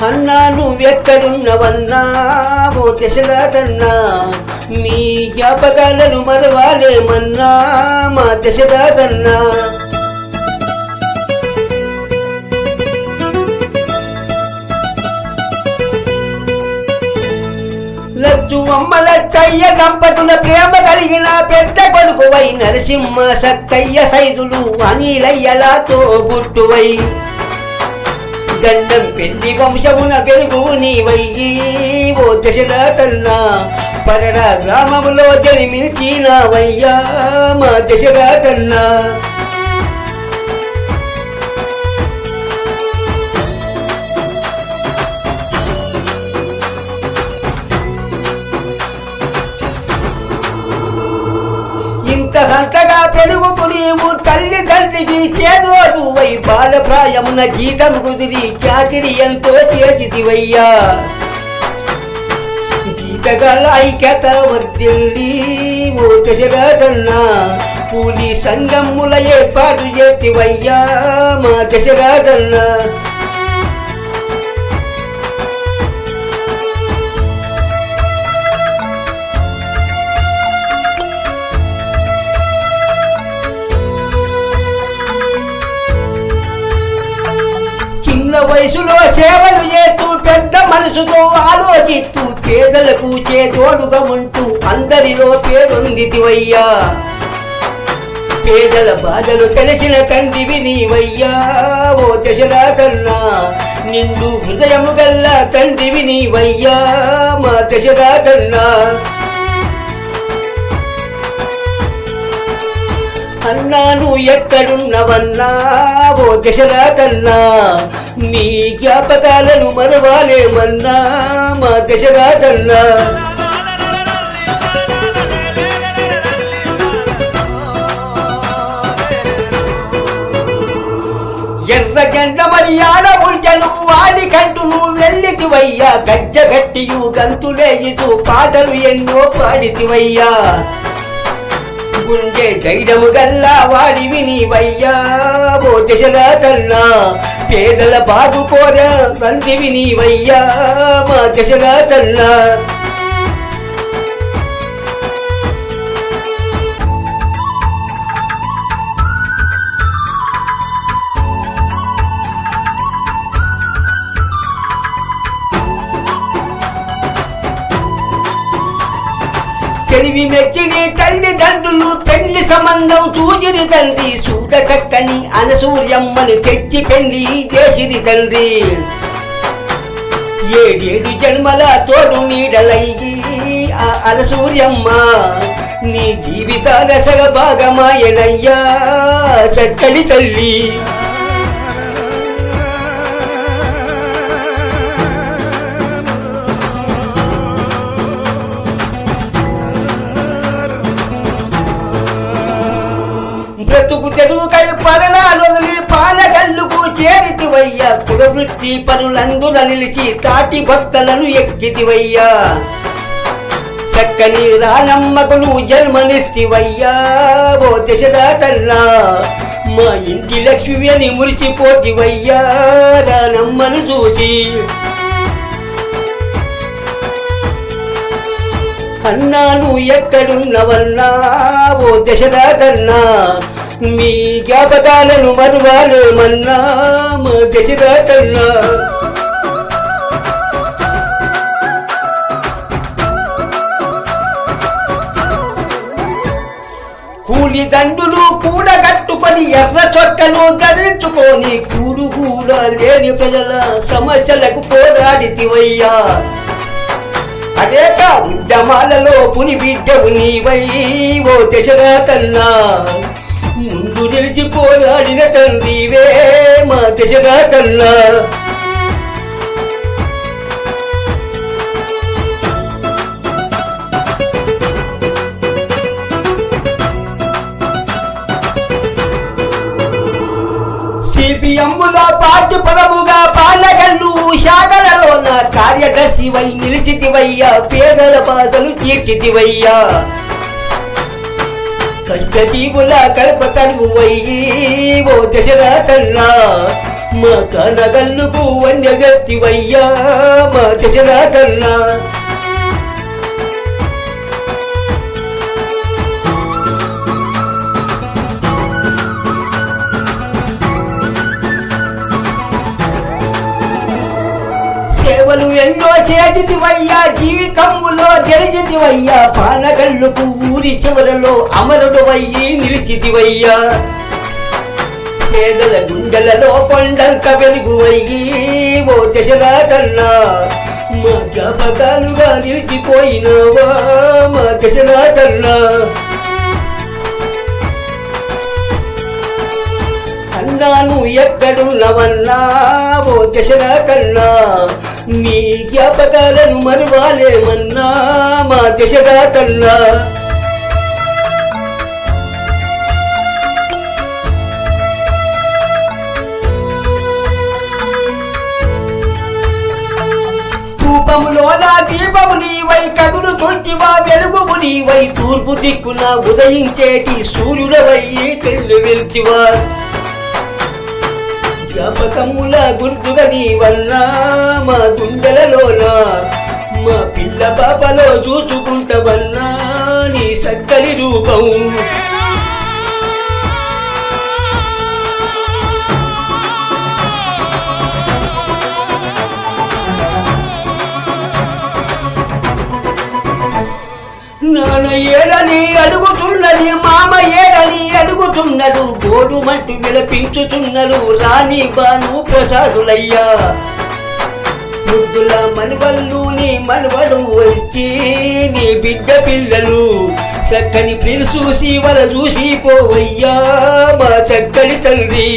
అన్నా నువ్వెక్కడున్నవన్నా ఓ దశరథన్నా, మీ జ్ఞాపకాలను మరవాలేమన్నా మా దశరథన్నా. లజ్జు అమ్మలచ్చయ్య దంపతుల ప్రేమ కలిగిన పెద్ద కొడుకువై, నరసింహ సత్తయ్య సైదులు అనిలయ్యలాతో గుట్టువై, గండం పెళ్లి వంశమున వెలుగు నీవయ్యి ఓ దశరథన్నా. పరడ గ్రామములో జన్మించినవయ్యా మా దశరథన్నా. ఇంతగా పెరుగుతూ నీవు తల్లిదండ్రికి చేదోడువై, బాలప్రాయమున గీతము కుదిరి చాకిరి ఎంతో చేసిదివయ్యా. గీతగల ఐక్యత వర్ధిల్లి ఓ దశరథన్నా, కూలి సంగముల ఏర్పాటు చేతివయ్యా మా దశరథన్నా. వయసులో సేవలు చేస్తూ పెద్ద మనసుతో ఆలోచిస్తూ, పేదలకు చేదోడుగా ఉంటూ అందరిలో పేరొందితివయ్యా. పేదల బాధలు తెలిసిన తండ్రివి నీవయ్యా ఓ దశరథన్నా. నిండు హృదయము గల్ల తండ్రివి నీవయ్యా మా దశరథన్నా. అన్నా నువ్వు ఎక్కడున్నవన్నా ఓ దశరథన్నా, మీ జ్ఞాపకాలను మరవాలేమన్నా మా దశరథన్నా. ఎర్రగండ్ల మరి ఆడబుల్చను వాడికంటూ నువ్వు వెళ్ళితివయ్యా. గజ్జగట్టియు గంతులేయితూ పాటలు ఎన్నో పాడితివయ్యా. గుండె ధైర్యము గల్లా వాడివి నీవయ్యా ఓ దశరథన్నా. పేదల బాగు కోర తండ్రివి నీవయ్యా మా దశరథన్నా. తెలివి మెచ్చిని తల్లిదండ్రులు పెళ్లి సంబంధం చూచిరి తండ్రి. చూడ చక్కని అనసూర్యమ్మని తెచ్చి పెళ్లి చేసిరి తండ్రి. ఏడేడు జన్మల తోడు నీడలయ్యి ఆ అనసూర్యమ్మ, నీ జీవితాల సగ భాగమాయనయ్యా చక్కని తల్లి. బ్రతుకు తెడుకై పరణాలొదిలి పాలగల్లుకు చేరితివయ్యా. కులవృత్తి పనులందున నిలిచి తాటి భక్తలను ఎక్కితివయ్యా. చక్కని రానమ్మకును జన్మనిస్తివయ్యా ఓ దశరథన్నా. మా ఇంటి లక్ష్మి అని మురిసిపోతివయ్యా రానమ్మను చూసి. అన్నా నువ్వు ఎక్కడున్నవన్నా ఓ దశరథన్నా, మీ జ్ఞాపకాలను మరువాలేమన్నా మా దశరథన్నా. కూలి దండులు కూడగట్టుకొని ఎర్ర చొక్కను ధరించుకొని, కూడు కూడా లేని ప్రజల సమస్యలకు పోరాడితివయ్యా. అనేక ఉద్యమాలలో పుని బిడ్డవు నీవై ఓ దశరథన్నా. ముందు నిలిచి పోరాడిన తండ్రివే మా దశరథన్నా. సిపిఎంలో పార్టీ పదవుగా పాలగల్లు శాఖలలో నా కార్యదర్శివై నిలిచితివయ్యా. పేదల బాధలు తీర్చితివయ్యా. కష్టజీవుల కల్పతరువయ్యి ఓ దశరథన్నా. మా కనగల్లుకు వన్యగత్తివయ్యా మా దశరథన్నా. సేవలు ఎన్నో చేసితివయ్యా, జీవితములో గెలిచితివయ్యా, పానగల్లుకు ఊరి చివరలో అమరుడు అయ్యి నిలిచితివయ్యా. పేదల గుండెలలో కొండంత వెలుగువయ్యి ఓ దశరథన్నా, మా జ్ఞాపకాలుగా నిలిచిపోయినవా మా దశరథన్నా. అన్నాను ఎక్కడున్నవన్నా ఓ దశరథన్నా, నీ జ్ఞాపకాలను మరువాలేమన్నా మా దశరథన్నా. స్తూపములో నా దీపము నీవై, కదులు చుట్టివా వెలుగువు నీవై, తూర్పు దిక్కున ఉదయించేటి సూర్యుడవై తెల్లు వెళ్తివా. జ్ఞాపకముల గుర్తుగా నీవన్నా మా గుండెలలోనా, మా పిల్ల పాపలో చూచుకుంటవన్నా నీ సక్కలి రూపం. నాన్న ఏడని అడుగుతున్నది, మామ ఏడని అడుగుతున్నడు, గోడు మంటు విలపించుచున్నడు రాణి బాను ప్రసాదులయ్యా. ముద్దుల మనవళ్ళు నీ మనవడు వచ్చి నీ బిడ్డ పిల్లలు, చక్కని పిల్లి చూసి వల చూసి పోవయ్యా మా చక్కని తండ్రి.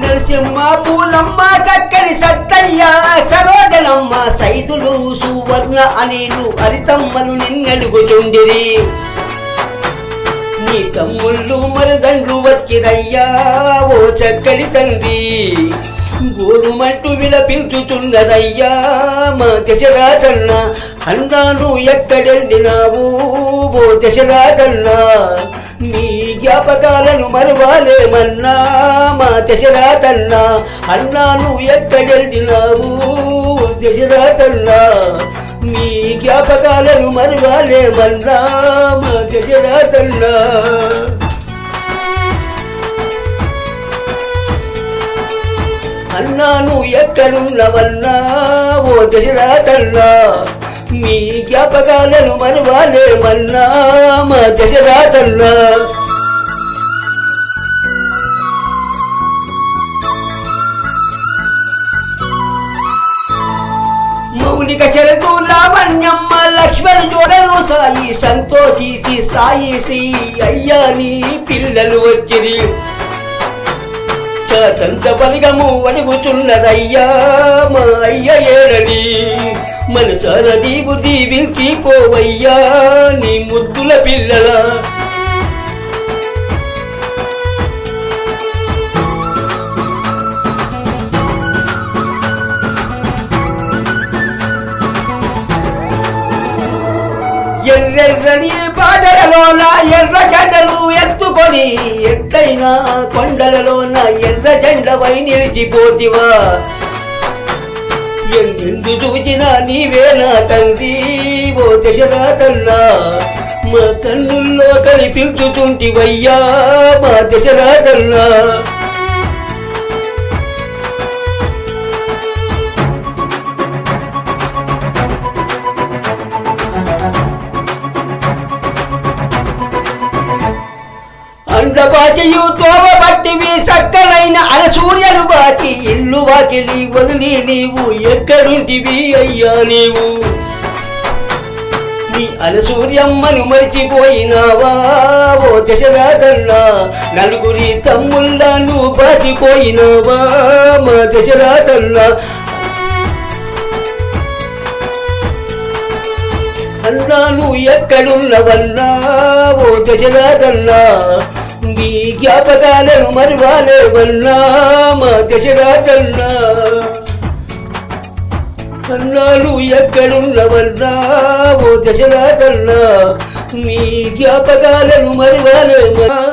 నరసింహ పూలమ్మ చక్కని సత్తయ్య సరోజనమ్మ, సైదులు సువర్ణ అనిలు హరితమ్మలు నిన్నడుగుచుండిరి. నీ తమ్ముళ్ళు మరదండ్లు వచ్చిరయ్యా ఓ చక్కని తండ్రి, గోడు మంటూ విలపించుచున్నదయ్యా మా దశరథన్నా. అన్నాను ఎక్కడెళ్ళినావు ఓ దశరథన్నా, నీ జ్ఞాపకాలను మరువాలేమన్నా మా దశరథన్నా. అన్నాను ఎక్కడెళ్ళినావు ఓ దశరథన్నా, నీ జ్ఞాపకాలను మరువాలేమన్నా మా దశరథన్నా. అన్నాను ఎక్కడున్నవన్నా ఓ దశరథన్నా, మీ జ్ఞాపకాలను మరువాలేమన్నా మా దశరథన్నా. మౌలిక చెరుకు లావణ్యమ్మ లక్ష్మణు చూడను సాయి, సంతోషించి సాయి శ్రీ అయ్యా నీ పిల్లలు వచ్చిరి. చాటంత బలిగము అడుగుచున్నదయ్యా మా అయ్య ఏడని, మనసార నీవు దీవించి పోవయ్యా నీ ముద్దుల పిల్లల. ఎర్రెర్రని పాటలలోన ఎర్ర జెండలు ఎత్తుకొని, ఎత్తైన కొండలలోన ఎర్ర జెండవై నిలిచిపోతివా. ఎందెందు చూచినా నీవేనా తండ్రి ఓ దశరథన్నా, మా కన్నుల్లో కనిపించుచుంటివయ్యా మా దశరథన్నా. అండబాచియు తోవ బట్టివి చక్కనైన అలసూర్యను బాచి, ఇల్లు వాకిలి వదిలి నీవు ఎక్కడుంటివి అయ్యా నీవు. నీ అలసూర్యమ్మను మరిచిపోయినావా ఓ దశరథన్నా, నలుగురి తమ్ముళ్ళను బాచిపోయినావా మా దశరథన్నా. అన్నాను ఎక్కడున్నవన్నా ఓ దశరథన్నా, మీ జ్ఞాపకాలను మరువాలేమన్నా మా దశరాతన్నా. అన్నాలు ఎక్కడున్నవన్నా ఓ దశరాతన్నా, మీ జ్ఞాపకాలను మరువాలేమన్నా